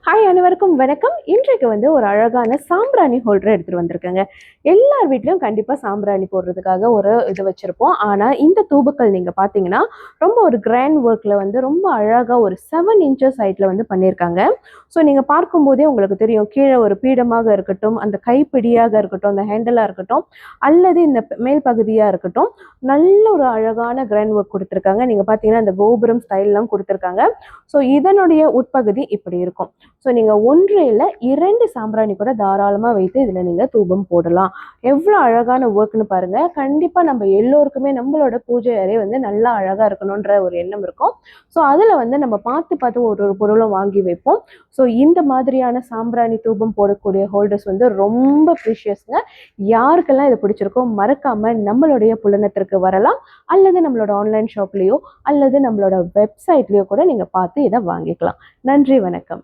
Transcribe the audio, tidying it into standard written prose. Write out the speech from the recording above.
Hi அனைவருக்கும் வணக்கம். இன்றைக்கு ஒரு அழகான சாம்பிராணி ஹோல்டர் எடுத்துட்டு வந்திருக்கேங்க. எல்லார் வீட்லயும் கண்டிப்பா சாம்பிராணி போடுறதுக்காக ஒரு இது வச்சிருப்போம். ஆனா இந்த தூபுக்கள் நீங்க பார்த்தீங்கன்னா, ரொம்ப ஒரு கிராண்ட் ஒர்க்ல ரொம்ப அழகா ஒரு 7 இன்ச்சஸ் ஹைட்ல பண்ணியிருக்காங்க. ஸோ நீங்க பார்க்கும்போதே உங்களுக்கு தெரியும். கீழே ஒரு பீடமாக இருக்கட்டும், அந்த கைப்பிடியாக இருக்கட்டும், அந்த ஹேண்டலா இருக்கட்டும், அல்லது இந்த மேல் பகுதியா இருக்கட்டும், நல்ல ஒரு அழகான கிராண்ட் ஒர்க் குடுத்துருக்காங்க. நீங்க பார்த்தீங்கன்னா, இந்த கோபுரம் ஸ்டைல்லாம் குடுத்துருக்காங்க. ஸோ இதனுடைய உட்பகுதி இப்படி இருக்கும். ஸோ நீங்கள் 1 இல்ல 2 சாம்பிராணி கூட தாராளமாக வைத்து இதில் நீங்கள் தூபம் போடலாம். எவ்வளோ அழகான ஒர்க்னு பாருங்க. கண்டிப்பாக நம்ம எல்லோருக்குமே நம்மளோட பூஜை அறை நல்லா அழகாக இருக்கணுன்ற ஒரு எண்ணம் இருக்கும். ஸோ அதில் நம்ம பார்த்து பார்த்து ஒரு ஒரு பொருளும் வாங்கி வைப்போம். ஸோ இந்த மாதிரியான சாம்பிராணி தூபம் போடக்கூடிய ஹோல்டர்ஸ் ரொம்ப ப்ரீஷியஸ்ங்க. யாருக்கெல்லாம் இது பிடிச்சிருக்கோ மறக்காம நம்மளுடைய புலனத்திற்கு வரலாம், அல்லது நம்மளோட ஆன்லைன் ஷாப்லேயோ அல்லது நம்மளோட வெப்சைட்லேயோ கூட நீங்கள் பார்த்து இதை வாங்கிக்கலாம். நன்றி, வணக்கம்.